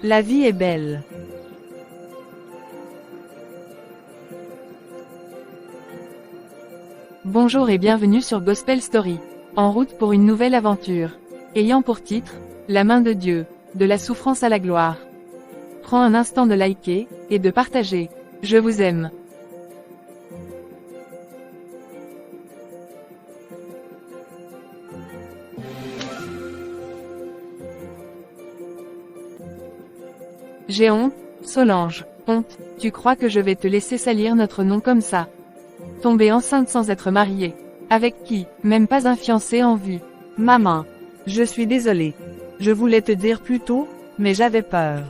La vie est belle. Bonjour et bienvenue sur Gospel Story. En route pour une nouvelle aventure. Ayant pour titre, La main de Dieu, de la souffrance à la gloire. Prends un instant de liker, et de partager. Je vous aime. J'ai honte, Solange. Honte, tu crois que je vais te laisser salir notre nom comme ça? Tomber enceinte sans être mariée. Avec qui, même pas un fiancé en vue. Maman. Je suis désolée. Je voulais te dire plus tôt, mais j'avais peur.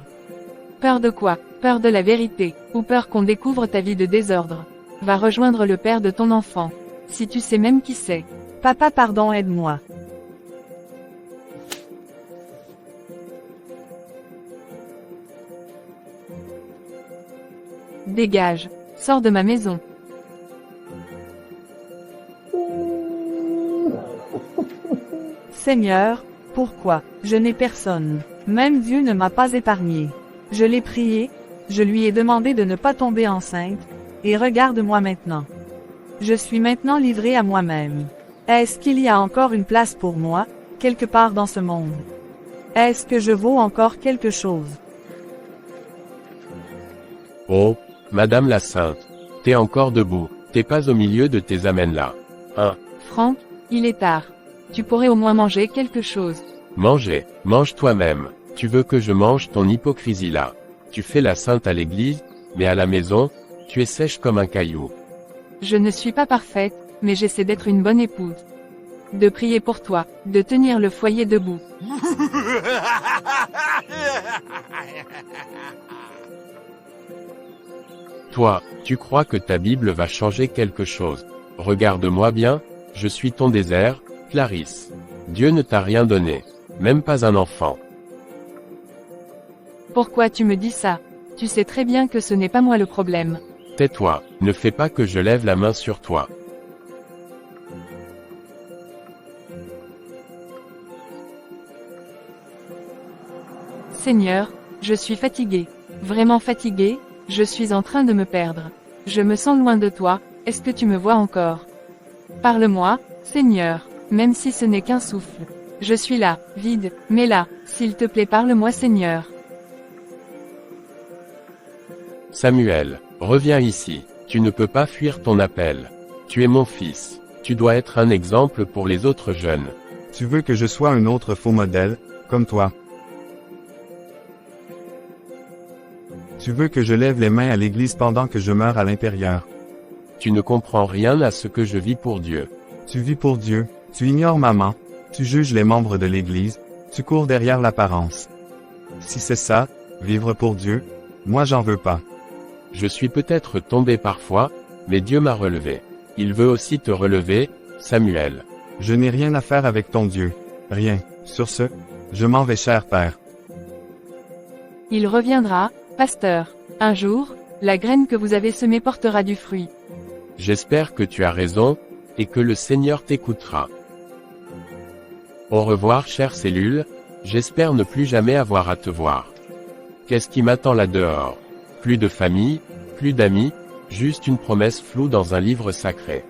Peur de quoi? Peur de la vérité, ou peur qu'on découvre ta vie de désordre? Va rejoindre le père de ton enfant. Si tu sais même qui c'est. Papa, pardon, aide-moi. Dégage. Sors de ma maison. Seigneur, pourquoi? Je n'ai personne. Même Dieu ne m'a pas épargné. Je l'ai prié, je lui ai demandé de ne pas tomber enceinte, et regarde-moi maintenant. Je suis maintenant livrée à moi-même. Est-ce qu'il y a encore une place pour moi, quelque part dans ce monde? Est-ce que je vaux encore quelque chose? Oh, Madame la Sainte, t'es encore debout, t'es pas au milieu de tes amens là. Hein? Franck, il est tard. Tu pourrais au moins manger quelque chose. Manger, mange toi-même. Tu veux que je mange ton hypocrisie là. Tu fais la sainte à l'église, mais à la maison, tu es sèche comme un caillou. Je ne suis pas parfaite, mais j'essaie d'être une bonne épouse. De prier pour toi, de tenir le foyer debout. Toi, tu crois que ta Bible va changer quelque chose. Regarde-moi bien, je suis ton désert, Clarisse. Dieu ne t'a rien donné. Même pas un enfant. Pourquoi tu me dis ça? Tu sais très bien que ce n'est pas moi le problème. Tais-toi, ne fais pas que je lève la main sur toi. Seigneur, je suis fatiguée. Vraiment fatiguée, je suis en train de me perdre. Je me sens loin de toi, est-ce que tu me vois encore? Parle-moi, Seigneur, même si ce n'est qu'un souffle. Je suis là, vide, mais là, s'il te plaît parle-moi Seigneur. Samuel, reviens ici, tu ne peux pas fuir ton appel. Tu es mon fils, tu dois être un exemple pour les autres jeunes. Tu veux que je sois un autre faux modèle, comme toi. Tu veux que je lève les mains à l'église pendant que je meurs à l'intérieur. Tu ne comprends rien à ce que je vis pour Dieu. Tu vis pour Dieu, tu ignores maman, tu juges les membres de l'église, tu cours derrière l'apparence. Si c'est ça, vivre pour Dieu, moi j'en veux pas. Je suis peut-être tombé parfois, mais Dieu m'a relevé. Il veut aussi te relever, Samuel. Je n'ai rien à faire avec ton Dieu. Rien. Sur ce, je m'en vais, cher père. Il reviendra, pasteur. Un jour, la graine que vous avez semée portera du fruit. J'espère que tu as raison, et que le Seigneur t'écoutera. Au revoir, chère cellule, j'espère ne plus jamais avoir à te voir. Qu'est-ce qui m'attend là dehors? Plus de famille, plus d'amis, juste une promesse floue dans un livre sacré.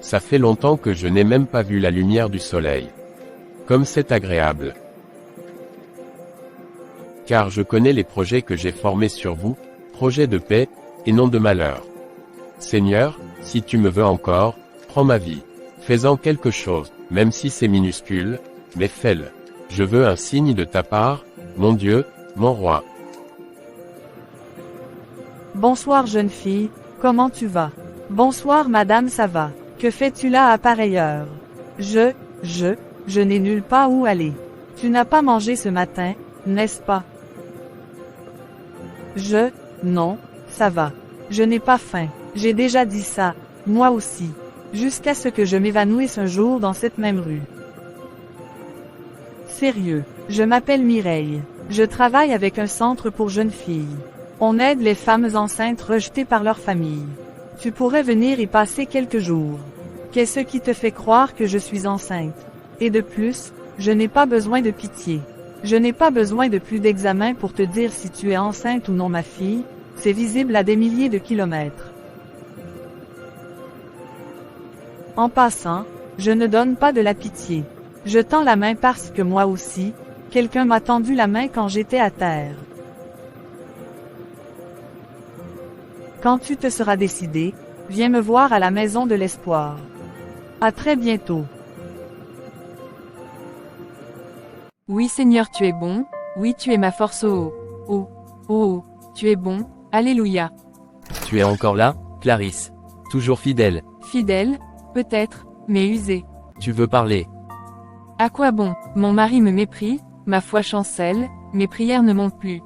Ça fait longtemps que je n'ai même pas vu la lumière du soleil. Comme c'est agréable. Car je connais les projets que j'ai formés sur vous, projets de paix, et non de malheur. Seigneur, si tu me veux encore, prends ma vie. Fais-en quelque chose, même si c'est minuscule, mais fais-le. Je veux un signe de ta part, mon Dieu, mon roi. Bonsoir jeune fille, comment tu vas? Bonsoir madame, ça va. Que fais-tu là à pareille heure? Je n'ai nulle part où aller. Tu n'as pas mangé ce matin, n'est-ce pas? Non, ça va. Je n'ai pas faim. J'ai déjà dit ça, moi aussi. Jusqu'à ce que je m'évanouisse un jour dans cette même rue. Sérieux, je m'appelle Mireille. Je travaille avec un centre pour jeunes filles. On aide les femmes enceintes rejetées par leur famille. Tu pourrais venir y passer quelques jours. Qu'est-ce qui te fait croire que je suis enceinte? Et de plus, je n'ai pas besoin de pitié. Je n'ai pas besoin de plus d'examen pour te dire si tu es enceinte ou non ma fille, c'est visible à des milliers de kilomètres. En passant, je ne donne pas de la pitié. Je tends la main parce que moi aussi, quelqu'un m'a tendu la main quand j'étais à terre. Quand tu te seras décidé, viens me voir à la maison de l'espoir. À très bientôt. Oui Seigneur tu es bon, oui tu es ma force oh oh, oh oh, tu es bon, alléluia. Tu es encore là, Clarisse. Toujours fidèle. Fidèle, peut-être, mais usé. Tu veux parler. À quoi bon, mon mari me méprise, ma foi chancelle, mes prières ne montent plus.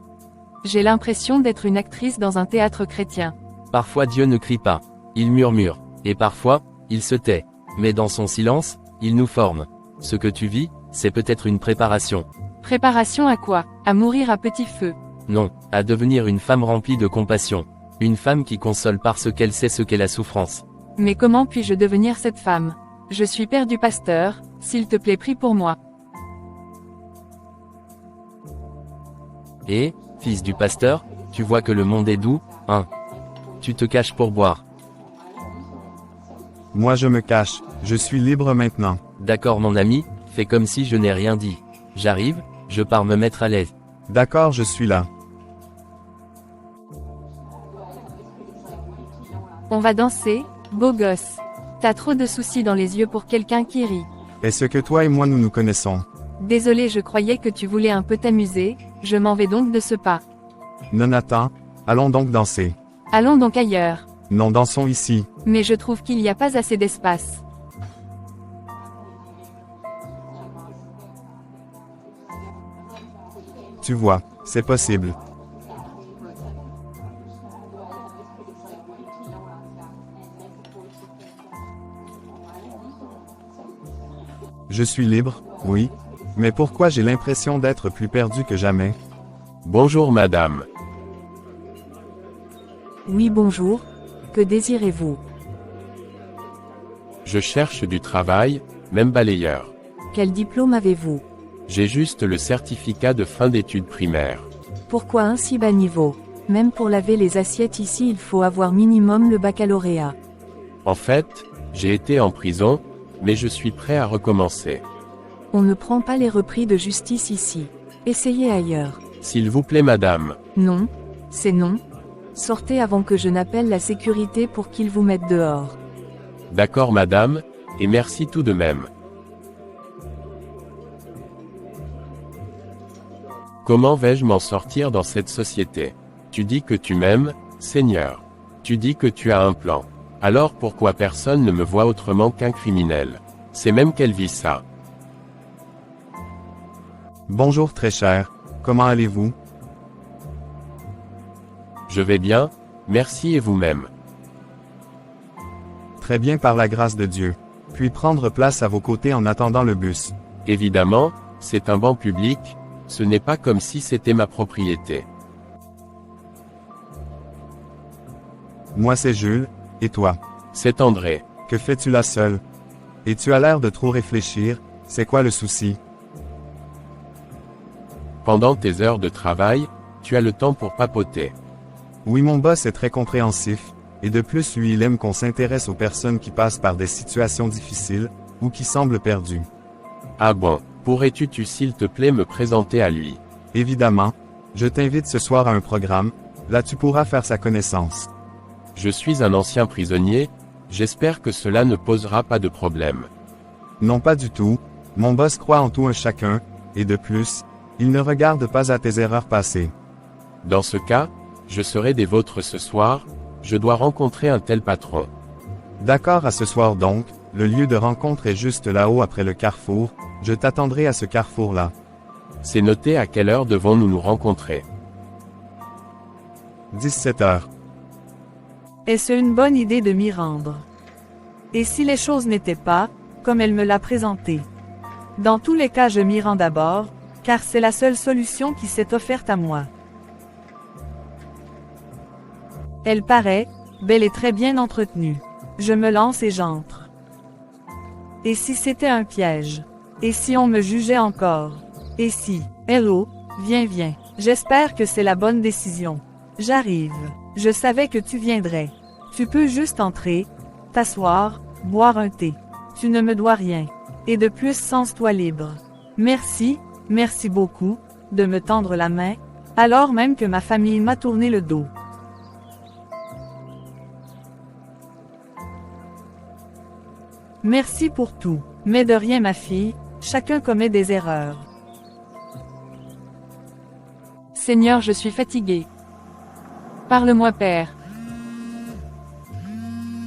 J'ai l'impression d'être une actrice dans un théâtre chrétien. Parfois Dieu ne crie pas. Il murmure. Et parfois, il se tait. Mais dans son silence, il nous forme. Ce que tu vis, c'est peut-être une préparation. Préparation à quoi? À mourir à petit feu. Non, à devenir une femme remplie de compassion. Une femme qui console parce qu'elle sait ce qu'est la souffrance. Mais comment puis-je devenir cette femme? Je suis père du pasteur, s'il te plaît prie pour moi. Et, fils du pasteur, tu vois que le monde est doux, hein? Tu te caches pour boire. Moi je me cache, je suis libre maintenant. D'accord mon ami, fais comme si je n'ai rien dit. J'arrive, je pars me mettre à l'aise. D'accord, je suis là. On va danser, beau gosse. T'as trop de soucis dans les yeux pour quelqu'un qui rit. Est-ce que toi et moi nous nous connaissons? Désolé, je croyais que tu voulais un peu t'amuser, je m'en vais donc de ce pas. Non attends, allons donc danser. Allons donc ailleurs. Non, dansons ici. Mais je trouve qu'il n'y a pas assez d'espace. Tu vois, c'est possible. Je suis libre, oui. Mais pourquoi j'ai l'impression d'être plus perdu que jamais? Bonjour madame. Oui bonjour, que désirez-vous? Je cherche du travail, même balayeur. Quel diplôme avez-vous? J'ai juste le certificat de fin d'études primaires. Pourquoi un si bas niveau? Même pour laver les assiettes ici il faut avoir minimum le baccalauréat. En fait, j'ai été en prison, mais je suis prêt à recommencer. On ne prend pas les repris de justice ici. Essayez ailleurs. S'il vous plaît madame. Non, c'est non. Sortez avant que je n'appelle la sécurité pour qu'ils vous mettent dehors. D'accord madame, et merci tout de même. Comment vais-je m'en sortir dans cette société? Tu dis que tu m'aimes, Seigneur. Tu dis que tu as un plan. Alors pourquoi personne ne me voit autrement qu'un criminel? C'est même qu'elle vit ça. Bonjour très cher, comment allez-vous? Je vais bien, merci et vous-même. Très bien par la grâce de Dieu. Puis prendre place à vos côtés en attendant le bus. Évidemment, c'est un banc public, ce n'est pas comme si c'était ma propriété. Moi c'est Jules, et toi? C'est André. Que fais-tu là seul? Et tu as l'air de trop réfléchir, c'est quoi le souci? Pendant tes heures de travail, tu as le temps pour papoter. Oui mon boss est très compréhensif, et de plus lui il aime qu'on s'intéresse aux personnes qui passent par des situations difficiles, ou qui semblent perdues. Ah bon, pourrais-tu s'il te plaît me présenter à lui? Évidemment, je t'invite ce soir à un programme, là tu pourras faire sa connaissance. Je suis un ancien prisonnier, j'espère que cela ne posera pas de problème. Non pas du tout, mon boss croit en tout un chacun, et de plus, il ne regarde pas à tes erreurs passées. Dans ce cas, je serai des vôtres ce soir, je dois rencontrer un tel patron. D'accord à ce soir donc, le lieu de rencontre est juste là-haut après le carrefour, je t'attendrai à ce carrefour-là. C'est noté à quelle heure devons-nous nous rencontrer? 17 heures. Est-ce une bonne idée de m'y rendre? Et si les choses n'étaient pas, comme elle me l'a présenté? Dans tous les cas je m'y rends d'abord, car c'est la seule solution qui s'est offerte à moi. Elle paraît, belle et très bien entretenue. Je me lance et j'entre. Et si c'était un piège? Et si on me jugeait encore? Et si, hello, viens. J'espère que c'est la bonne décision. J'arrive. Je savais que tu viendrais. Tu peux juste entrer, t'asseoir, boire un thé. Tu ne me dois rien. Et de plus, sens-toi libre. Merci beaucoup, de me tendre la main, alors même que ma famille m'a tourné le dos. Merci pour tout, mais de rien ma fille, chacun commet des erreurs. Seigneur, je suis fatigué. Parle-moi, Père.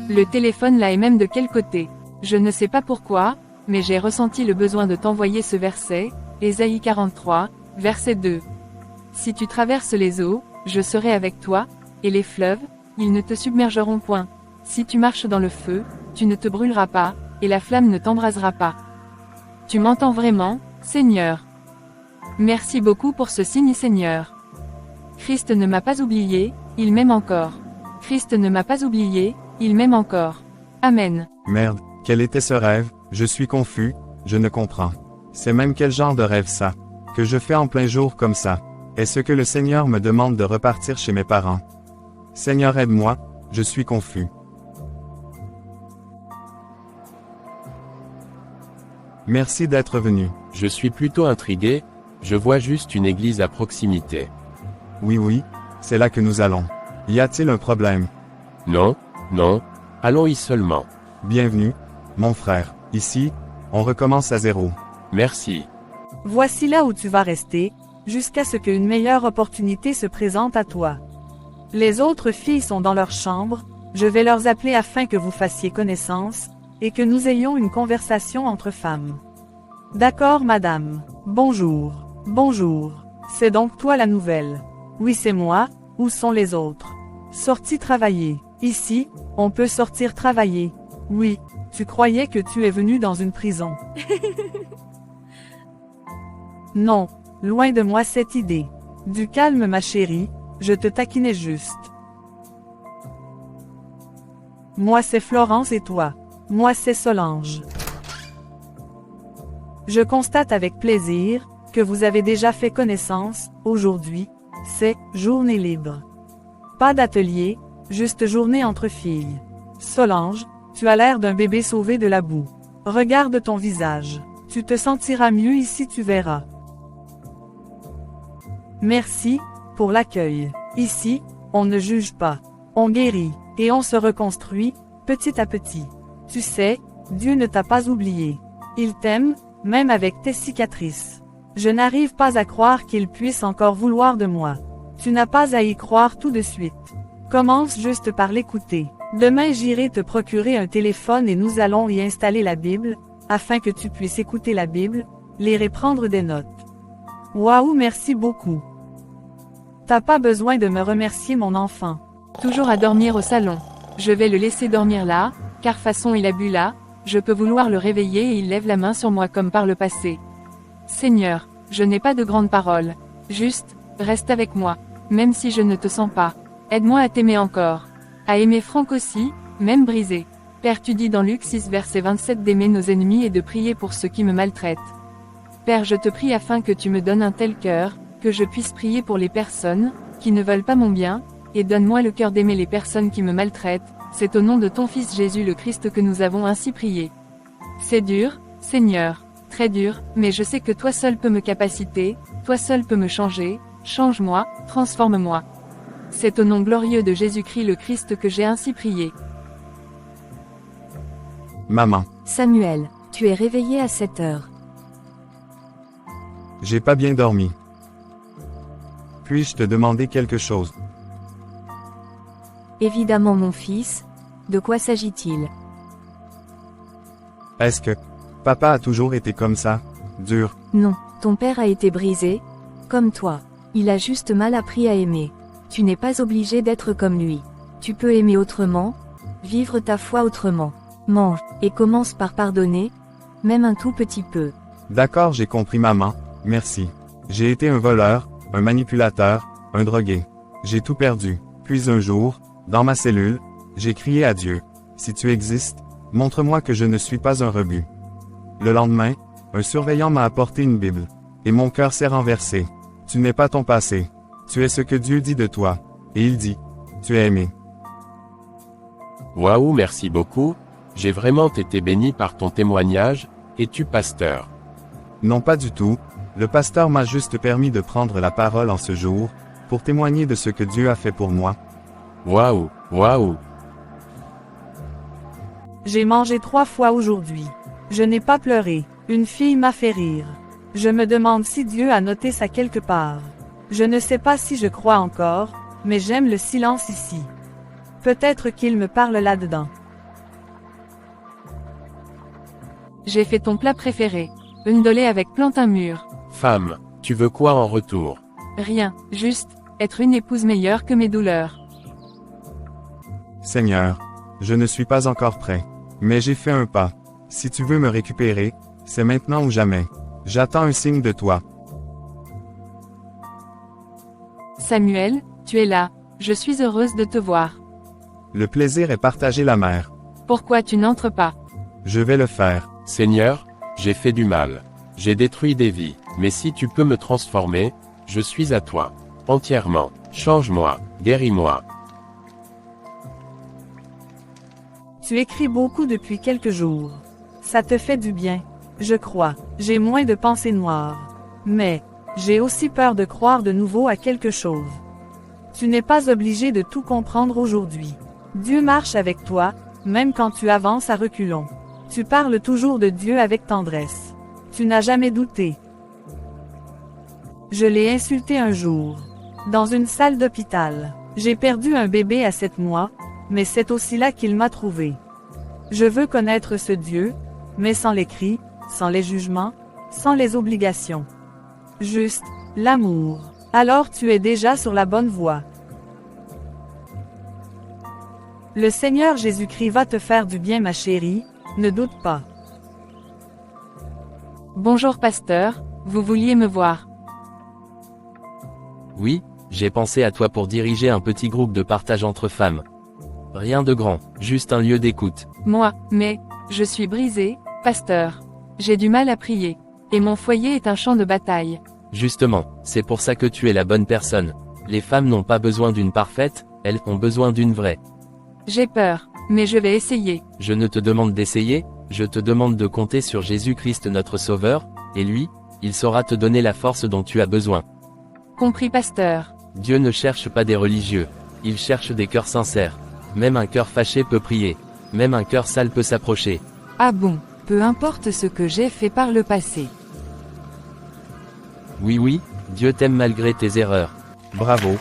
Le téléphone là est même de quel côté? Je ne sais pas pourquoi, mais j'ai ressenti le besoin de t'envoyer ce verset, Ésaïe 43, verset 2. Si tu traverses les eaux, je serai avec toi, et les fleuves, ils ne te submergeront point. Si tu marches dans le feu, tu ne te brûleras pas, et la flamme ne t'embrasera pas. Tu m'entends vraiment, Seigneur? Merci beaucoup pour ce signe, Seigneur. Christ ne m'a pas oublié, il m'aime encore. Christ ne m'a pas oublié, il m'aime encore. Amen. Merde, quel était ce rêve? Je suis confus, je ne comprends. C'est même quel genre de rêve ça? Que je fais en plein jour comme ça? Est-ce que le Seigneur me demande de repartir chez mes parents? Seigneur, aide-moi, je suis confus. Merci d'être venu. Je suis plutôt intrigué, je vois juste une église à proximité. Oui, c'est là que nous allons. Y a-t-il un problème? Non, allons-y seulement. Bienvenue, mon frère. Ici, on recommence à zéro. Merci. Voici là où tu vas rester, jusqu'à ce qu'une meilleure opportunité se présente à toi. Les autres filles sont dans leur chambre, je vais leur appeler afin que vous fassiez connaissance, et que nous ayons une conversation entre femmes. D'accord, madame. Bonjour. C'est donc toi la nouvelle. Oui, c'est moi, où sont les autres? Sortis travailler. Ici, on peut sortir travailler. Oui, tu croyais que tu es venu dans une prison. Non, loin de moi cette idée. Du calme ma chérie, je te taquinais juste. Moi c'est Florence et toi. Moi c'est Solange. Je constate avec plaisir que vous avez déjà fait connaissance. Aujourd'hui, c'est journée libre. Pas d'atelier, juste journée entre filles. Solange, tu as l'air d'un bébé sauvé de la boue. Regarde ton visage. Tu te sentiras mieux ici, tu verras. Merci pour l'accueil. Ici, on ne juge pas. On guérit et on se reconstruit petit à petit. Tu sais, Dieu ne t'a pas oublié. Il t'aime, même avec tes cicatrices. Je n'arrive pas à croire qu'il puisse encore vouloir de moi. Tu n'as pas à y croire tout de suite. Commence juste par l'écouter. Demain j'irai te procurer un téléphone et nous allons y installer la Bible, afin que tu puisses écouter la Bible, lire et prendre des notes. Waouh, merci beaucoup. T'as pas besoin de me remercier mon enfant. Toujours à dormir au salon. Je vais le laisser dormir là, car façon il a bu là, je peux vouloir le réveiller et il lève la main sur moi comme par le passé. Seigneur, je n'ai pas de grandes paroles. Juste, reste avec moi, même si je ne te sens pas. Aide-moi à t'aimer encore. À aimer Franck aussi, même brisé. Père, tu dis dans Luc 6 verset 27 d'aimer nos ennemis et de prier pour ceux qui me maltraitent. Père, je te prie afin que tu me donnes un tel cœur, que je puisse prier pour les personnes, qui ne veulent pas mon bien, et donne-moi le cœur d'aimer les personnes qui me maltraitent, c'est au nom de ton Fils Jésus le Christ que nous avons ainsi prié. C'est dur, Seigneur, très dur, mais je sais que toi seul peux me capaciter, toi seul peux me changer, change-moi, transforme-moi. C'est au nom glorieux de Jésus-Christ le Christ que j'ai ainsi prié. Maman, Samuel, tu es réveillé à 7 heures. j'ai pas bien dormi. Puis-je te demander quelque chose? Évidemment mon fils, de quoi s'agit-il? Est-ce que papa a toujours été comme ça, dur? Non, ton père a été brisé, comme toi. Il a juste mal appris à aimer. Tu n'es pas obligé d'être comme lui. Tu peux aimer autrement, vivre ta foi autrement. Mange, et commence par pardonner, même un tout petit peu. D'accord, j'ai compris maman, merci. J'ai été un voleur, un manipulateur, un drogué. J'ai tout perdu. Puis un jour, dans ma cellule, j'ai crié à Dieu. Si tu existes, montre-moi que je ne suis pas un rebut. Le lendemain, un surveillant m'a apporté une Bible. et mon cœur s'est renversé. Tu n'es pas ton passé. Tu es ce que Dieu dit de toi. Et il dit, tu es aimé. Waouh, merci beaucoup, j'ai vraiment été béni par ton témoignage, es-tu pasteur? Non, pas du tout. Le pasteur m'a juste permis de prendre la parole en ce jour, pour témoigner de ce que Dieu a fait pour moi. Waouh, waouh. J'ai mangé 3 fois aujourd'hui. Je n'ai pas pleuré. Une fille m'a fait rire. Je me demande si Dieu a noté ça quelque part. Je ne sais pas si je crois encore, mais j'aime le silence ici. Peut-être qu'il me parle là-dedans. J'ai fait ton plat préféré. Une dolée avec plantain mûr. Femme, tu veux quoi en retour? Rien, juste, être une épouse meilleure que mes douleurs. Seigneur, je ne suis pas encore prêt. Mais j'ai fait un pas. Si tu veux me récupérer, c'est maintenant ou jamais. J'attends un signe de toi. Samuel, tu es là. Je suis heureuse de te voir. Le plaisir est partager la mer. Pourquoi tu n'entres pas? Je vais le faire. Seigneur, j'ai fait du mal. J'ai détruit des vies, mais si tu peux me transformer, je suis à toi. Entièrement. Change-moi, guéris-moi. Tu écris beaucoup depuis quelques jours. Ça te fait du bien. Je crois. J'ai moins de pensées noires. Mais, j'ai aussi peur de croire de nouveau à quelque chose. Tu n'es pas obligé de tout comprendre aujourd'hui. Dieu marche avec toi, même quand tu avances à reculons. Tu parles toujours de Dieu avec tendresse. Tu n'as jamais douté. Je l'ai insulté un jour. Dans une salle d'hôpital. J'ai perdu un bébé à 7 mois, mais c'est aussi là qu'il m'a trouvé. Je veux connaître ce Dieu, mais sans les cris, sans les jugements, sans les obligations. Juste, l'amour. Alors tu es déjà sur la bonne voie. Le Seigneur Jésus-Christ va te faire du bien, ma chérie, ne doute pas. Bonjour pasteur, vous vouliez me voir. Oui, j'ai pensé à toi pour diriger un petit groupe de partage entre femmes. Rien de grand, juste un lieu d'écoute. Moi, mais, je suis brisée, pasteur. J'ai du mal à prier. Et mon foyer est un champ de bataille. Justement, c'est pour ça que tu es la bonne personne. Les femmes n'ont pas besoin d'une parfaite, elles ont besoin d'une vraie. J'ai peur, mais je vais essayer. Je ne te demande d'essayer, je te demande de compter sur Jésus-Christ notre Sauveur, et lui, il saura te donner la force dont tu as besoin. Compris pasteur. Dieu ne cherche pas des religieux, il cherche des cœurs sincères. Même un cœur fâché peut prier, même un cœur sale peut s'approcher. Ah bon, peu importe ce que j'ai fait par le passé. Oui, Dieu t'aime malgré tes erreurs. Bravo.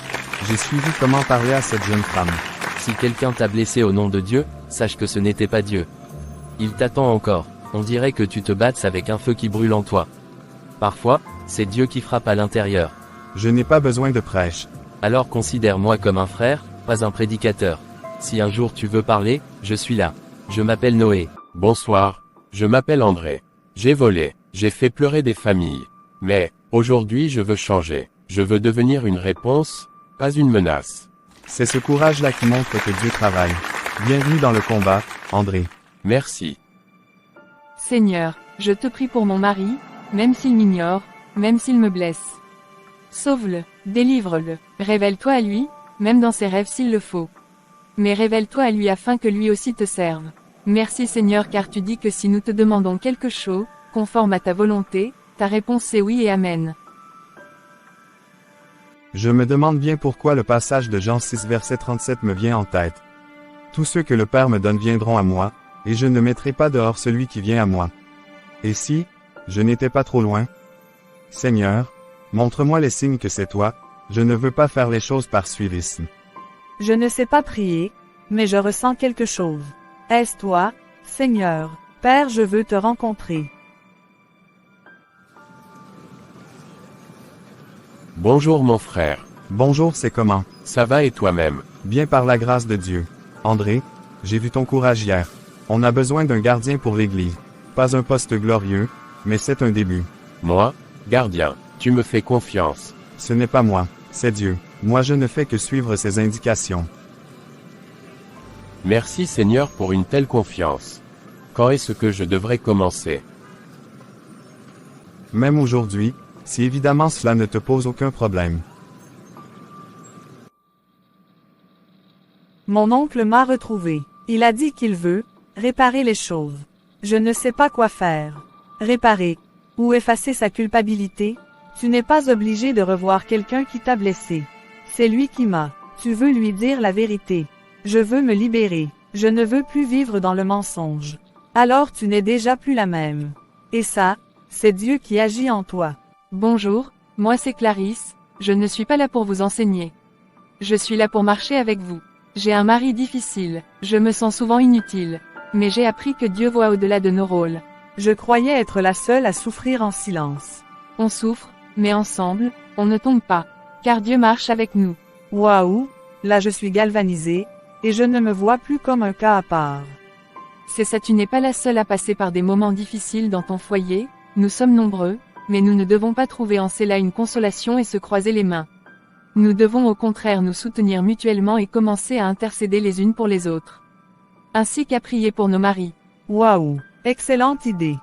J'ai suivi comment parler à cette jeune femme. Si quelqu'un t'a blessé au nom de Dieu, sache que ce n'était pas Dieu. Il t'attend encore, on dirait que tu te battes avec un feu qui brûle en toi. Parfois, c'est Dieu qui frappe à l'intérieur. Je n'ai pas besoin de prêche. Alors considère-moi comme un frère, pas un prédicateur. Si un jour tu veux parler, je suis là. Je m'appelle Noé. Bonsoir, je m'appelle André. J'ai volé, j'ai fait pleurer des familles. Mais, aujourd'hui je veux changer. Je veux devenir une réponse, pas une menace. C'est ce courage-là qui montre que Dieu travaille. Bienvenue dans le combat, André. Merci. Seigneur, je te prie pour mon mari, même s'il m'ignore, même s'il me blesse. Sauve-le, délivre-le, révèle-toi à lui, même dans ses rêves s'il le faut. Mais révèle-toi à lui afin que lui aussi te serve. Merci Seigneur car tu dis que si nous te demandons quelque chose, conforme à ta volonté, ta réponse c'est oui et amen. Je me demande bien pourquoi le passage de Jean 6 verset 37 me vient en tête. Tous ceux que le Père me donne viendront à moi, et je ne mettrai pas dehors celui qui vient à moi. Et si, je n'étais pas trop loin? Seigneur, montre-moi les signes que c'est toi, je ne veux pas faire les choses par suivisme. Je ne sais pas prier, mais je ressens quelque chose. Est-ce toi, Seigneur? Père, je veux te rencontrer. Bonjour mon frère. Bonjour, c'est comment? Ça va et toi-même? Bien par la grâce de Dieu. André, j'ai vu ton courage hier. On a besoin d'un gardien pour l'église. Pas un poste glorieux, mais c'est un début. Moi, gardien, tu me fais confiance. Ce n'est pas moi, c'est Dieu. Moi je ne fais que suivre ses indications. Merci Seigneur pour une telle confiance. Quand est-ce que je devrais commencer? Même aujourd'hui, Si évidemment cela ne te pose aucun problème. Mon oncle m'a retrouvé. Il a dit qu'il veut réparer les choses. Je ne sais pas quoi faire. Réparer ou effacer sa culpabilité. Tu n'es pas obligé de revoir quelqu'un qui t'a blessé. C'est lui qui m'a. Tu veux lui dire la vérité. Je veux me libérer. Je ne veux plus vivre dans le mensonge. Alors tu n'es déjà plus la même. Et ça, c'est Dieu qui agit en toi. Bonjour, moi c'est Clarisse, je ne suis pas là pour vous enseigner. Je suis là pour marcher avec vous. J'ai un mari difficile, je me sens souvent inutile. Mais j'ai appris que Dieu voit au-delà de nos rôles. Je croyais être la seule à souffrir en silence. On souffre, mais ensemble, on ne tombe pas. Car Dieu marche avec nous. Waouh, là je suis galvanisée, et je ne me vois plus comme un cas à part. C'est ça, tu n'es pas la seule à passer par des moments difficiles dans ton foyer, nous sommes nombreux, mais nous ne devons pas trouver en cela une consolation et se croiser les mains. Nous devons au contraire nous soutenir mutuellement et commencer à intercéder les unes pour les autres. Ainsi qu'à prier pour nos maris. Waouh, excellente idée.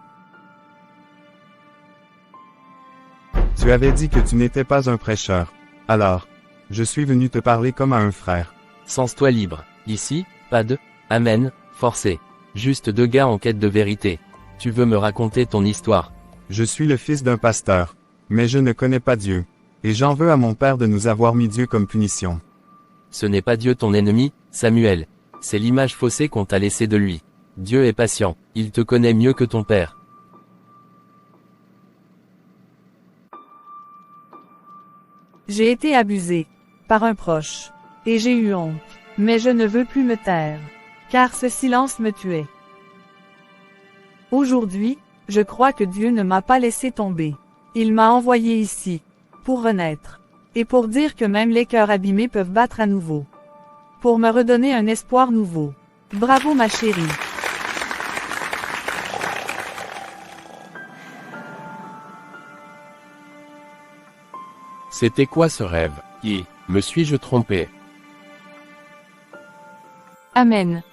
Tu avais dit que tu n'étais pas un prêcheur. Alors, je suis venu te parler comme à un frère. Sens-toi libre. Ici, pas de « Amen » forcé. Juste deux gars en quête de vérité. Tu veux me raconter ton histoire. Je suis le fils d'un pasteur, mais je ne connais pas Dieu. Et j'en veux à mon père de nous avoir mis Dieu comme punition. Ce n'est pas Dieu ton ennemi, Samuel. C'est l'image faussée qu'on t'a laissée de lui. Dieu est patient, il te connaît mieux que ton père. J'ai été abusée par un proche, et j'ai eu honte. Mais je ne veux plus me taire, car ce silence me tuait. Aujourd'hui, je crois que Dieu ne m'a pas laissé tomber. Il m'a envoyé ici, pour renaître, et pour dire que même les cœurs abîmés peuvent battre à nouveau. Pour me redonner un espoir nouveau. Bravo ma chérie. C'était quoi ce rêve? Me suis-je trompé? Amen.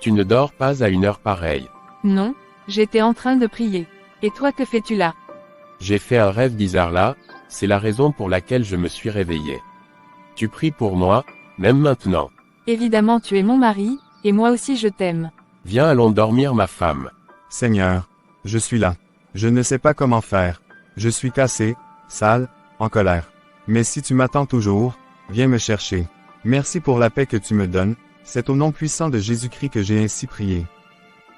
Tu ne dors pas à une heure pareille. Non, j'étais en train de prier. Et toi que fais-tu là? J'ai fait un rêve bizarre là, c'est la raison pour laquelle je me suis réveillé. Tu pries pour moi, même maintenant. Évidemment tu es mon mari, et moi aussi je t'aime. Viens allons dormir ma femme. Seigneur, je suis là. Je ne sais pas comment faire. Je suis cassé, sale, en colère. Mais si tu m'attends toujours, viens me chercher. Merci pour la paix que tu me donnes, c'est au nom puissant de Jésus-Christ que j'ai ainsi prié.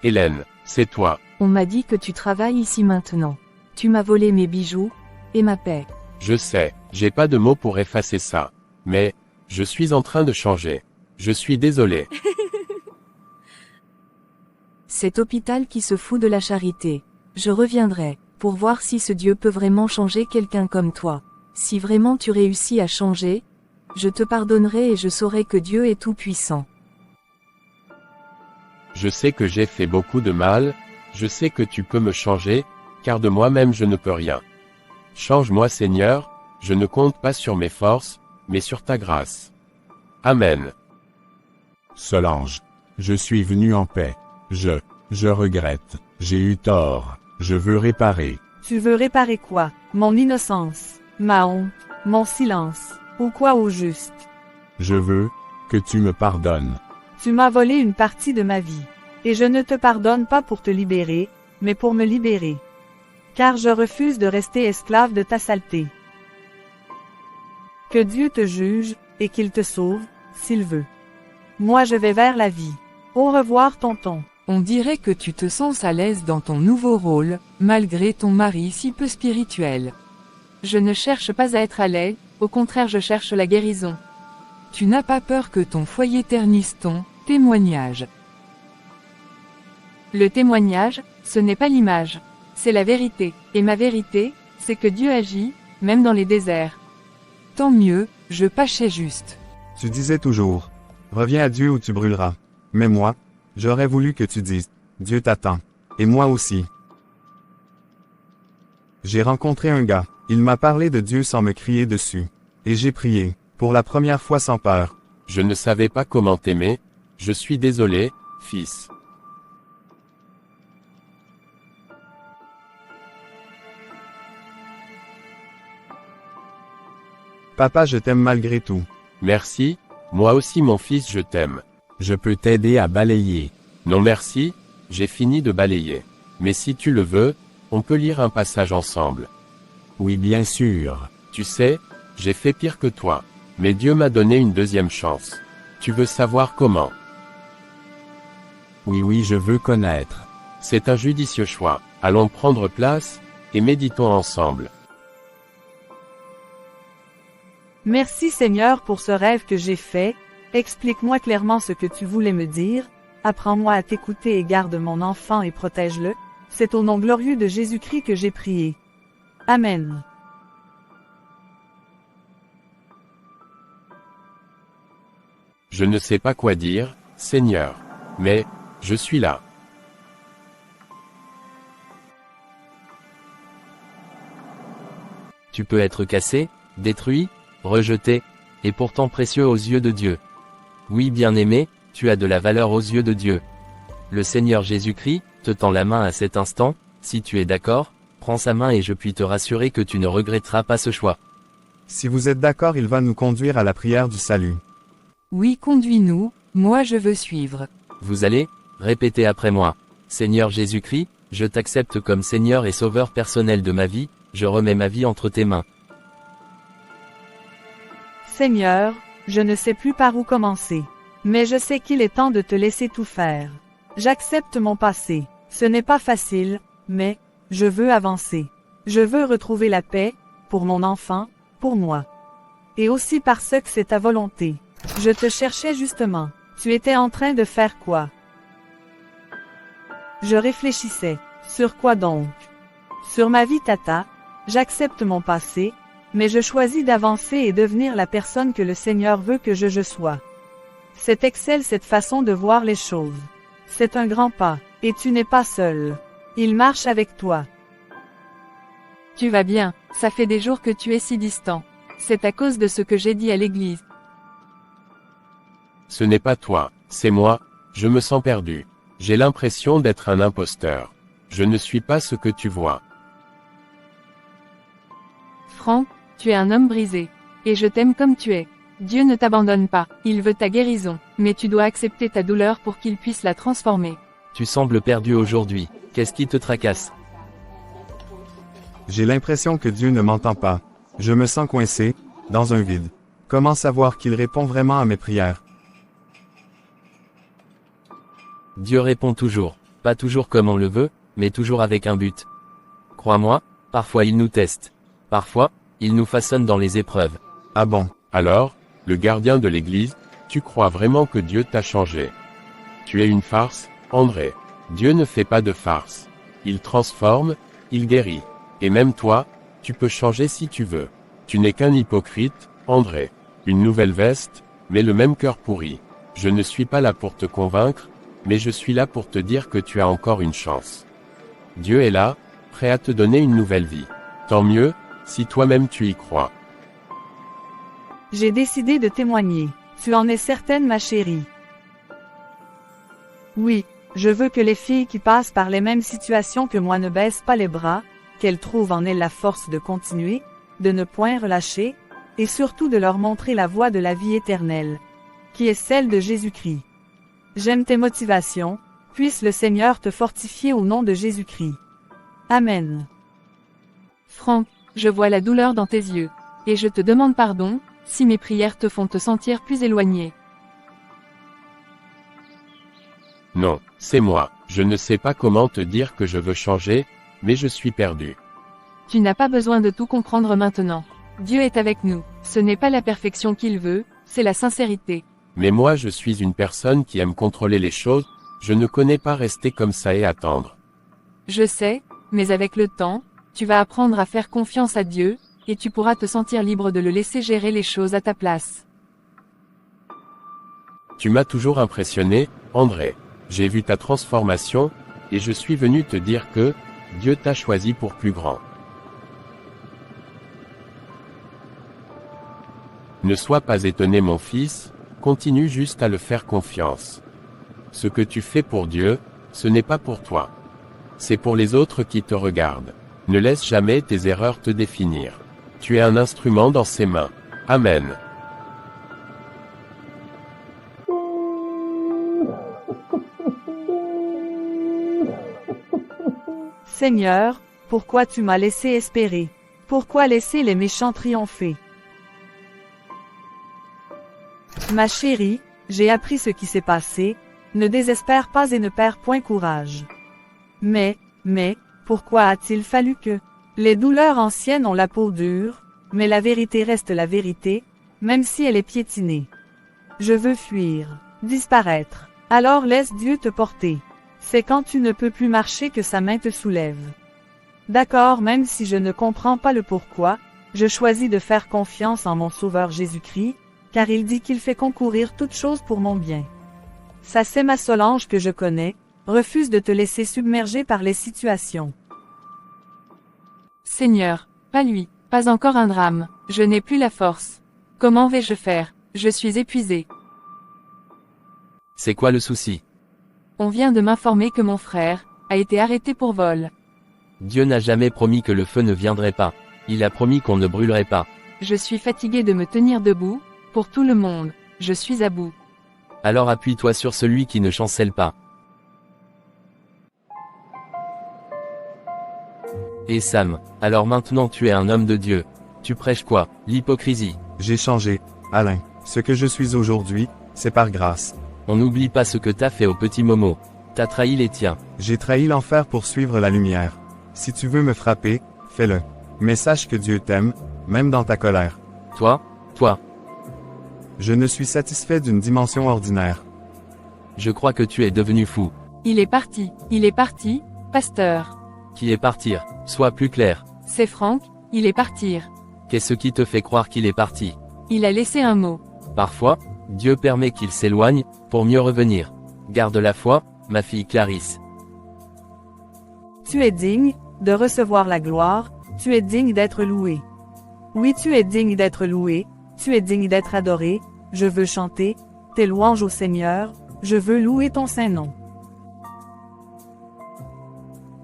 Hélène, c'est toi. On m'a dit que tu travailles ici maintenant. Tu m'as volé mes bijoux, et ma paix. Je sais, j'ai pas de mots pour effacer ça. Mais, je suis en train de changer. Je suis désolé. Cet hôpital qui se fout de la charité. Je reviendrai, pour voir si ce Dieu peut vraiment changer quelqu'un comme toi. Si vraiment tu réussis à changer, je te pardonnerai et je saurai que Dieu est tout-puissant. Je sais que j'ai fait beaucoup de mal, je sais que tu peux me changer, car de moi-même je ne peux rien. Change-moi Seigneur, je ne compte pas sur mes forces, mais sur ta grâce. Amen. Solange. Je suis venu en paix. Je regrette. J'ai eu tort. Je veux réparer. Tu veux réparer quoi? Mon innocence, ma honte, mon silence, ou quoi au juste? Je veux que tu me pardonnes. Tu m'as volé une partie de ma vie. Et je ne te pardonne pas pour te libérer, mais pour me libérer. Car je refuse de rester esclave de ta saleté. Que Dieu te juge, et qu'il te sauve, s'il veut. Moi je vais vers la vie. Au revoir tonton. On dirait que tu te sens à l'aise dans ton nouveau rôle, malgré ton mari si peu spirituel. Je ne cherche pas à être à l'aise, au contraire je cherche la guérison. Tu n'as pas peur que ton foyer ternisse ton témoignage. Le témoignage, ce n'est pas l'image. C'est la vérité. Et ma vérité, c'est que Dieu agit, même dans les déserts. Tant mieux, je pâchais juste. Tu disais toujours, reviens à Dieu ou tu brûleras. Mais moi, j'aurais voulu que tu dises, Dieu t'attend. Et moi aussi. J'ai rencontré un gars, il m'a parlé de Dieu sans me crier dessus. Et j'ai prié, pour la première fois sans peur. Je ne savais pas comment t'aimer, je suis désolé, fils. Papa, je t'aime malgré tout. Merci, moi aussi mon fils je t'aime. Je peux t'aider à balayer. Non merci, j'ai fini de balayer. Mais si tu le veux, on peut lire un passage ensemble. Oui, bien sûr. Tu sais, j'ai fait pire que toi. Mais Dieu m'a donné une deuxième chance. Tu veux savoir comment? Oui, je veux connaître. C'est un judicieux choix. Allons prendre place, et méditons ensemble. Merci Seigneur pour ce rêve que j'ai fait, explique-moi clairement ce que tu voulais me dire, apprends-moi à t'écouter et garde mon enfant et protège-le, c'est au nom glorieux de Jésus-Christ que j'ai prié. Amen. Je ne sais pas quoi dire, Seigneur. Mais, je suis là. Tu peux être cassé, détruit, rejeté, et pourtant précieux aux yeux de Dieu. Oui, bien-aimé, tu as de la valeur aux yeux de Dieu. Le Seigneur Jésus-Christ te tend la main à cet instant, si tu es d'accord, prends sa main et je puis te rassurer que tu ne regretteras pas ce choix. Si vous êtes d'accord, il va nous conduire à la prière du salut. Oui, conduis-nous, moi je veux suivre. Vous allez, répétez après moi. Seigneur Jésus-Christ, je t'accepte comme Seigneur et Sauveur personnel de ma vie, je remets ma vie entre tes mains. Seigneur, je ne sais plus par où commencer. Mais je sais qu'il est temps de te laisser tout faire. J'accepte mon passé. Ce n'est pas facile, mais je veux avancer. Je veux retrouver la paix, pour mon enfant, pour moi. Et aussi parce que c'est ta volonté. Je te cherchais justement. Tu étais en train de faire quoi? Je réfléchissais. Sur quoi donc? Sur ma vie tata. J'accepte mon passé, mais je choisis d'avancer et devenir la personne que le Seigneur veut que je sois. C'est excellent cette façon de voir les choses. C'est un grand pas, et tu n'es pas seul. Il marche avec toi. Tu vas bien, ça fait des jours que tu es si distant. C'est à cause de ce que j'ai dit à l'église. Ce n'est pas toi, c'est moi, je me sens perdu. J'ai l'impression d'être un imposteur. Je ne suis pas ce que tu vois. Franck, tu es un homme brisé. Et je t'aime comme tu es. Dieu ne t'abandonne pas, il veut ta guérison, mais tu dois accepter ta douleur pour qu'il puisse la transformer. Tu sembles perdu aujourd'hui. Qu'est-ce qui te tracasse? J'ai l'impression que Dieu ne m'entend pas. Je me sens coincé, dans un vide. Comment savoir qu'il répond vraiment à mes prières? Dieu répond toujours. Pas toujours comme on le veut, mais toujours avec un but. Crois-moi, parfois il nous teste. Parfois, il nous façonne dans les épreuves. Ah bon? Alors, le gardien de l'église, tu crois vraiment que Dieu t'a changé? Tu es une farce, André. Dieu ne fait pas de farce. Il transforme, il guérit. Et même toi, tu peux changer si tu veux. Tu n'es qu'un hypocrite, André. Une nouvelle veste, mais le même cœur pourri. Je ne suis pas là pour te convaincre, mais je suis là pour te dire que tu as encore une chance. Dieu est là, prêt à te donner une nouvelle vie. Tant mieux, si toi-même tu y crois. J'ai décidé de témoigner. Tu en es certaine, ma chérie? Oui, je veux que les filles qui passent par les mêmes situations que moi ne baissent pas les bras, qu'elles trouvent en elles la force de continuer, de ne point relâcher, et surtout de leur montrer la voie de la vie éternelle, qui est celle de Jésus-Christ. J'aime tes motivations, puisse le Seigneur te fortifier au nom de Jésus-Christ. Amen. Franck, je vois la douleur dans tes yeux. Et je te demande pardon, si mes prières te font te sentir plus éloigné. Non, c'est moi. Je ne sais pas comment te dire que je veux changer, mais je suis perdu. Tu n'as pas besoin de tout comprendre maintenant. Dieu est avec nous. Ce n'est pas la perfection qu'il veut, c'est la sincérité. Mais moi je suis une personne qui aime contrôler les choses, je ne connais pas rester comme ça et attendre. Je sais, mais avec le temps, tu vas apprendre à faire confiance à Dieu, et tu pourras te sentir libre de le laisser gérer les choses à ta place. Tu m'as toujours impressionné, André. J'ai vu ta transformation, et je suis venu te dire que, Dieu t'a choisi pour plus grand. Ne sois pas étonné mon fils, continue juste à le faire confiance. Ce que tu fais pour Dieu, ce n'est pas pour toi. C'est pour les autres qui te regardent. Ne laisse jamais tes erreurs te définir. Tu es un instrument dans ses mains. Amen. Seigneur, pourquoi tu m'as laissé espérer? Pourquoi laisser les méchants triompher? Ma chérie, j'ai appris ce qui s'est passé, ne désespère pas et ne perds point courage. Mais, pourquoi a-t-il fallu que les douleurs anciennes ont la peau dure, mais la vérité reste la vérité, même si elle est piétinée. Je veux fuir, disparaître. Alors laisse Dieu te porter. C'est quand tu ne peux plus marcher que sa main te soulève. D'accord, même si je ne comprends pas le pourquoi, je choisis de faire confiance en mon Sauveur Jésus-Christ, car il dit qu'il fait concourir toutes choses pour mon bien. Ça c'est ma Solange que je connais, refuse de te laisser submerger par les situations. Seigneur, pas lui, pas encore un drame, je n'ai plus la force. Comment vais-je faire? Je suis épuisé. C'est quoi le souci? On vient de m'informer que mon frère a été arrêté pour vol. Dieu n'a jamais promis que le feu ne viendrait pas. Il a promis qu'on ne brûlerait pas. Je suis fatigué de me tenir debout, pour tout le monde, je suis à bout. Alors appuie-toi sur celui qui ne chancelle pas. Et Sam, alors maintenant tu es un homme de Dieu. Tu prêches quoi? L'hypocrisie. J'ai changé, Alain. Ce que je suis aujourd'hui, c'est par grâce. On n'oublie pas ce que t'as fait au petit Momo. T'as trahi les tiens. J'ai trahi l'enfer pour suivre la lumière. Si tu veux me frapper, fais-le. Mais sache que Dieu t'aime, même dans ta colère. Toi? Je ne suis satisfait d'une dimension ordinaire. Je crois que tu es devenu fou. Il est parti, pasteur. Qui est partir? Sois plus clair. C'est Franck, il est partir. Qu'est-ce qui te fait croire qu'il est parti? Il a laissé un mot. Parfois, Dieu permet qu'il s'éloigne, pour mieux revenir. Garde la foi, ma fille Clarisse. Tu es digne de recevoir la gloire, tu es digne d'être loué. Oui, tu es digne d'être loué, tu es digne d'être adoré, je veux chanter tes louanges au Seigneur, je veux louer ton saint nom.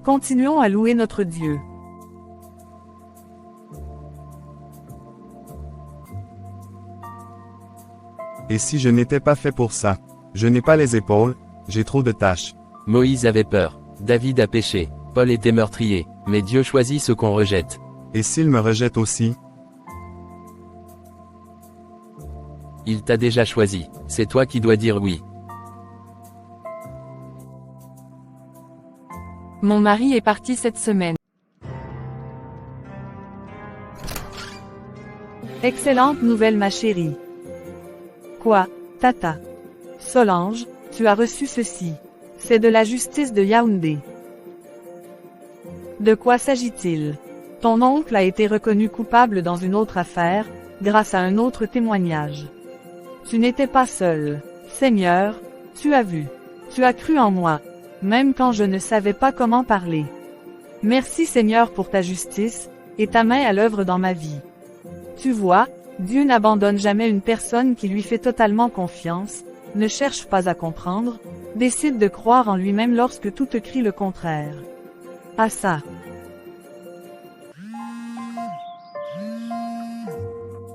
Continuons à louer notre Dieu. Et si je n'étais pas fait pour ça? Je n'ai pas les épaules, j'ai trop de tâches. Moïse avait peur. David a péché. Paul était meurtrier. Mais Dieu choisit ce qu'on rejette. Et s'il me rejette aussi? Il t'a déjà choisi. C'est toi qui dois dire oui. Mon mari est parti cette semaine. Excellente nouvelle ma chérie. Quoi, Tata? Solange, tu as reçu ceci. C'est de la justice de Yaoundé. De quoi s'agit-il? Ton oncle a été reconnu coupable dans une autre affaire, grâce à un autre témoignage. Tu n'étais pas seul. Seigneur, tu as vu. Tu as cru en moi, même quand je ne savais pas comment parler. Merci Seigneur pour ta justice, et ta main à l'œuvre dans ma vie. Tu vois, Dieu n'abandonne jamais une personne qui lui fait totalement confiance, ne cherche pas à comprendre, décide de croire en lui-même lorsque tout te crie le contraire. Ah ça.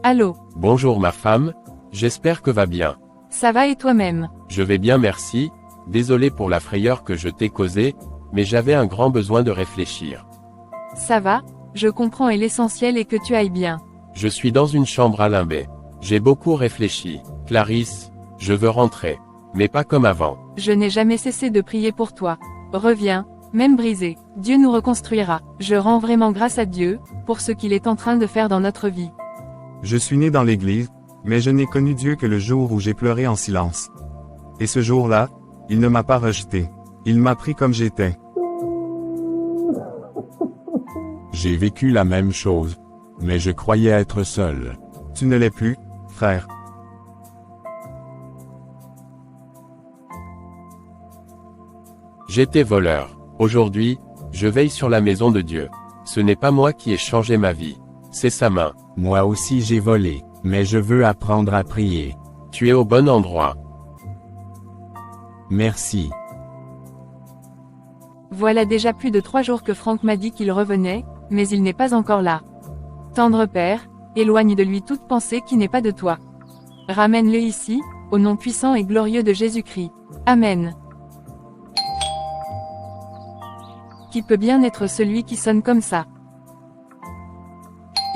Allô? Bonjour ma femme, j'espère que va bien. Ça va et toi-même? Je vais bien merci, désolé pour la frayeur que je t'ai causée, mais j'avais un grand besoin de réfléchir. Ça va, je comprends et l'essentiel est que tu ailles bien. Je suis dans une chambre à Limbé. J'ai beaucoup réfléchi. Clarisse, je veux rentrer. Mais pas comme avant. Je n'ai jamais cessé de prier pour toi. Reviens, même brisé. Dieu nous reconstruira. Je rends vraiment grâce à Dieu, pour ce qu'il est en train de faire dans notre vie. Je suis né dans l'église, mais je n'ai connu Dieu que le jour où j'ai pleuré en silence. Et ce jour-là, il ne m'a pas rejeté. Il m'a pris comme j'étais. J'ai vécu la même chose. Mais je croyais être seul. Tu ne l'es plus, frère. J'étais voleur. Aujourd'hui, je veille sur la maison de Dieu. Ce n'est pas moi qui ai changé ma vie. C'est sa main. Moi aussi j'ai volé, mais je veux apprendre à prier. Tu es au bon endroit. Merci. Voilà déjà plus de 3 jours que Franck m'a dit qu'il revenait, mais il n'est pas encore là. Tendre Père, Éloigne de lui toute pensée qui n'est pas de toi. Ramène-le ici, au nom puissant et glorieux de Jésus-Christ. Amen. Qui peut bien être celui qui sonne comme ça?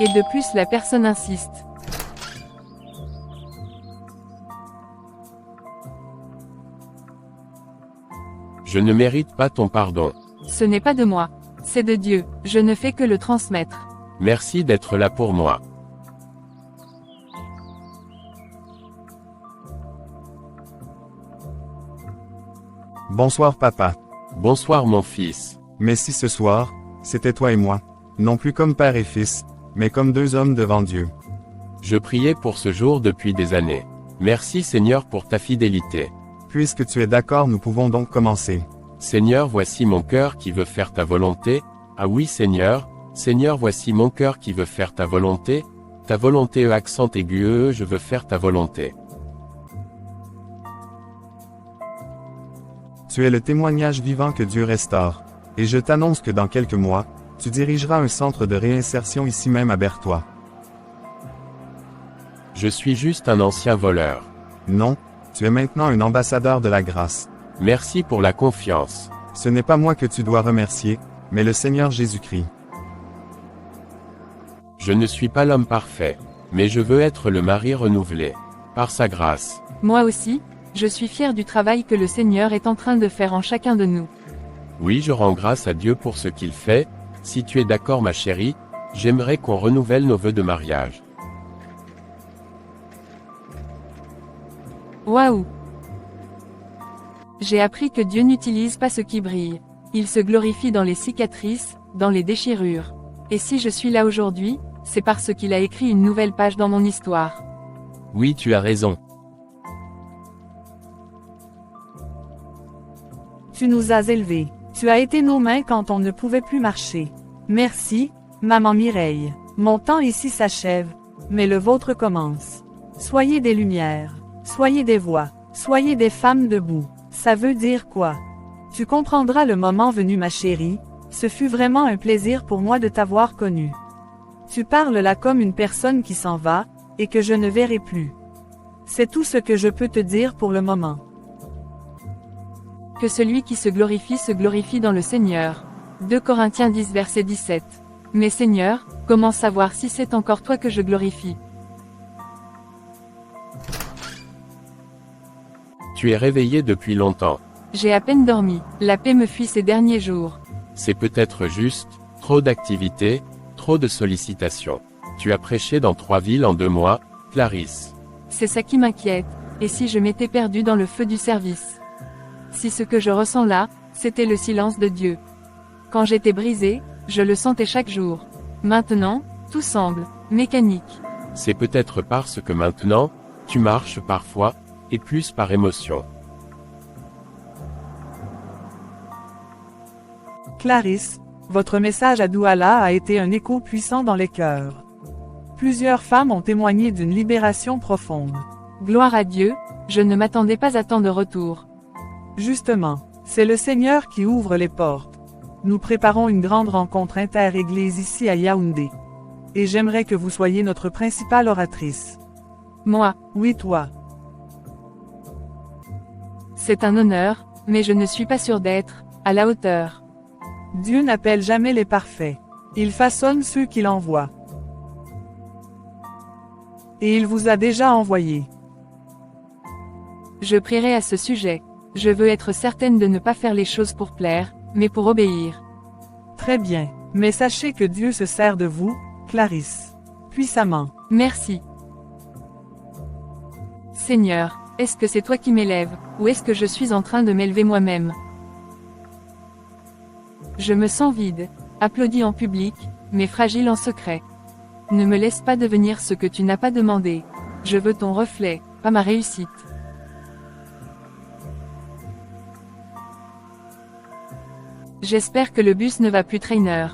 Et de plus la personne insiste. Je ne mérite pas ton pardon. Ce n'est pas de moi. C'est de Dieu, je ne fais que le transmettre. Merci d'être là pour moi. Bonsoir papa. Bonsoir mon fils. Mais si ce soir, c'était toi et moi, non plus comme père et fils, mais comme deux hommes devant Dieu. Je priais pour ce jour depuis des années. Merci Seigneur pour ta fidélité. Puisque tu es d'accord, nous pouvons donc commencer. Seigneur, voici mon cœur qui veut faire ta volonté. Ah oui Seigneur, Seigneur, voici mon cœur qui veut faire ta volonté accent aigu, je veux faire ta volonté. Tu es le témoignage vivant que Dieu restaure. Et je t'annonce que dans quelques mois, tu dirigeras un centre de réinsertion ici même à Berthois. Je suis juste un ancien voleur. Non, tu es maintenant un ambassadeur de la grâce. Merci pour la confiance. Ce n'est pas moi que tu dois remercier, mais le Seigneur Jésus-Christ. Je ne suis pas l'homme parfait, mais je veux être le mari renouvelé. Par sa grâce. Moi aussi, je suis fier du travail que le Seigneur est en train de faire en chacun de nous. Oui, je rends grâce à Dieu pour ce qu'il fait. Si tu es d'accord ma chérie, j'aimerais qu'on renouvelle nos vœux de mariage. Waouh! J'ai appris que Dieu n'utilise pas ce qui brille. Il se glorifie dans les cicatrices, dans les déchirures. Et si je suis là aujourd'hui, c'est parce qu'il a écrit une nouvelle page dans mon histoire. Oui, tu as raison. Tu nous as élevés. Tu as été nos mains quand on ne pouvait plus marcher. Merci, maman Mireille. Mon temps ici s'achève, mais le vôtre commence. Soyez des lumières, soyez des voix, soyez des femmes debout. Ça veut dire quoi? Tu comprendras le moment venu ma chérie, ce fut vraiment un plaisir pour moi de t'avoir connue. Tu parles là comme une personne qui s'en va, et que je ne verrai plus. C'est tout ce que je peux te dire pour le moment. Que celui qui se glorifie dans le Seigneur. 2 Corinthiens 10 verset 17. Mais Seigneur, comment savoir si c'est encore toi que je glorifie? Tu es réveillé depuis longtemps. J'ai à peine dormi, la paix me fuit ces derniers jours. C'est peut-être juste, trop d'activités, trop de sollicitations. Tu as prêché dans 3 villes en 2 mois, Clarisse. C'est ça qui m'inquiète, et si je m'étais perdu dans le feu du service? Si ce que je ressens là, c'était le silence de Dieu. Quand j'étais brisé, je le sentais chaque jour. Maintenant, tout semble mécanique. C'est peut-être parce que maintenant, tu marches parfois, et plus par émotion. Clarisse, votre message à Douala a été un écho puissant dans les cœurs. Plusieurs femmes ont témoigné d'une libération profonde. Gloire à Dieu, je ne m'attendais pas à tant de retours. Justement, c'est le Seigneur qui ouvre les portes. Nous préparons une grande rencontre inter-église ici à Yaoundé. Et j'aimerais que vous soyez notre principale oratrice. Moi, Oui toi. c'est un honneur, mais je ne suis pas sûr d'être à la hauteur. Dieu n'appelle jamais les parfaits. Il façonne ceux qu'il envoie. Et il vous a déjà envoyé. Je prierai à ce sujet. Je veux être certaine de ne pas faire les choses pour plaire, mais pour obéir. Très bien. Mais sachez que Dieu se sert de vous, Clarisse. Puissamment. Merci. Seigneur, est-ce que c'est toi qui m'élèves, ou est-ce que je suis en train de m'élever moi-même? Je me sens vide, applaudi en public, mais fragile en secret. Ne me laisse pas devenir ce que tu n'as pas demandé. Je veux ton reflet, pas ma réussite. J'espère que le bus ne va plus traîner.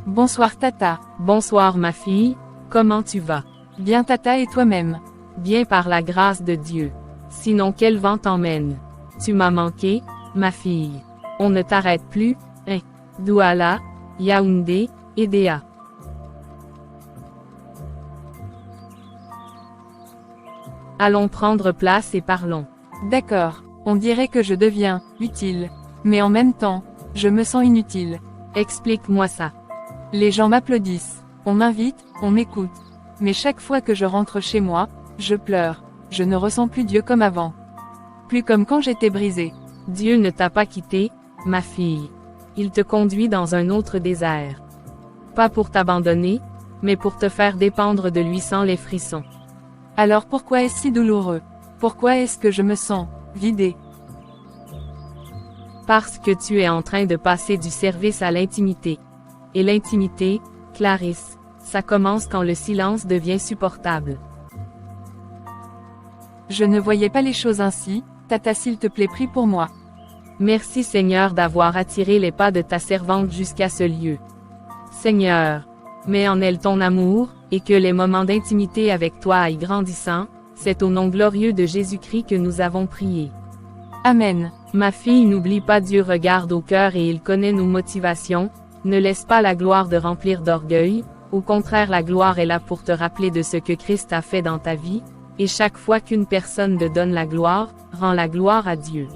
Bonsoir Tata. Bonsoir ma fille, comment tu vas? Bien Tata et toi-même. Bien par la grâce de Dieu. Sinon quel vent t'emmène? Tu m'as manqué, ma fille. On ne t'arrête plus, hein. Douala, Yaoundé, Edea. Allons prendre place et parlons. D'accord, on dirait que je deviens utile. Mais en même temps, je me sens inutile. Explique-moi ça. Les gens m'applaudissent, on m'invite, on m'écoute. Mais chaque fois que je rentre chez moi, je pleure. Je ne ressens plus Dieu comme avant. Plus comme quand j'étais brisée. Dieu ne t'a pas quitté, ma fille. Il te conduit dans un autre désert. Pas pour t'abandonner, mais pour te faire dépendre de lui sans les frissons. Alors pourquoi est-ce si douloureux? Pourquoi est-ce que je me sens vidée? Parce que tu es en train de passer du service à l'intimité. Et l'intimité, Clarisse, ça commence quand le silence devient supportable. Je ne voyais pas les choses ainsi, Tata s'il te plaît prie pour moi. Merci Seigneur d'avoir attiré les pas de ta servante jusqu'à ce lieu. Seigneur, mets en elle ton amour, et que les moments d'intimité avec toi aillent grandissant, c'est au nom glorieux de Jésus-Christ que nous avons prié. Amen. Ma fille, n'oublie pas, Dieu regarde au cœur et il connaît nos motivations, ne laisse pas la gloire de remplir d'orgueil, au contraire la gloire est là pour te rappeler de ce que Christ a fait dans ta vie, et chaque fois qu'une personne te donne la gloire, rends la gloire à Dieu.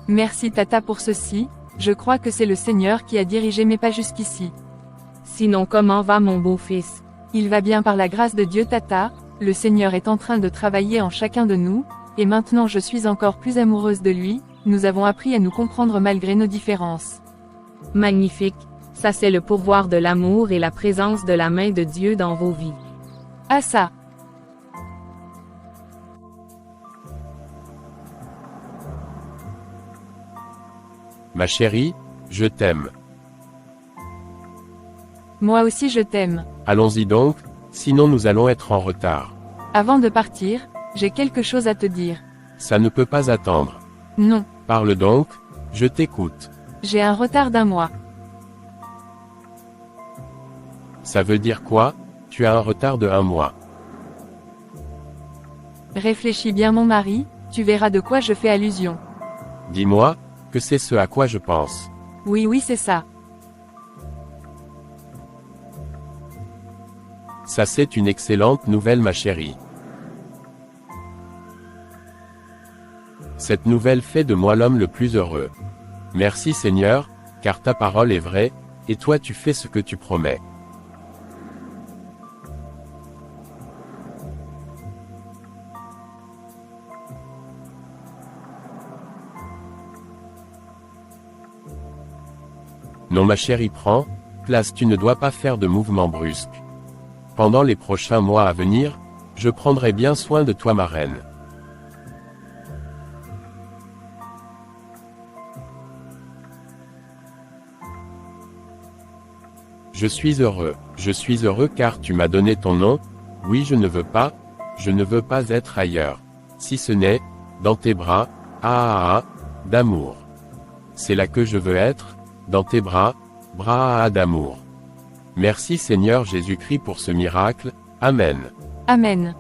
Merci Tata pour ceci, je crois que c'est le Seigneur qui a dirigé mes pas jusqu'ici. Sinon comment va mon beau-fils? Il va bien par la grâce de Dieu Tata, le Seigneur est en train de travailler en chacun de nous, et maintenant je suis encore plus amoureuse de lui, nous avons appris à nous comprendre malgré nos différences. Magnifique, ça c'est le pourvoir de l'amour et la présence de la main de Dieu dans vos vies. Ah ça! Ma chérie, je t'aime. Moi aussi je t'aime. Allons-y donc, sinon nous allons être en retard. Avant de partir, j'ai quelque chose à te dire. Ça ne peut pas attendre. Non. Parle donc, je t'écoute. J'ai un retard d'1 mois. Ça veut dire quoi? Tu as un retard de 1 mois. Réfléchis bien mon mari, tu verras de quoi je fais allusion. Dis-moi, que c'est ce à quoi je pense. Oui c'est ça. Ça c'est une excellente nouvelle ma chérie. Cette nouvelle fait de moi l'homme le plus heureux. Merci Seigneur, car ta parole est vraie, et toi tu fais ce que tu promets. Non ma chérie, prends place, tu ne dois pas faire de mouvements brusques. Pendant les prochains mois à venir, je prendrai bien soin de toi ma reine. Je suis heureux car tu m'as donné ton nom, oui je ne veux pas être ailleurs. Si ce n'est, dans tes bras, d'amour. C'est là que je veux être, dans tes bras, d'amour. Merci Seigneur Jésus-Christ pour ce miracle, Amen. Amen.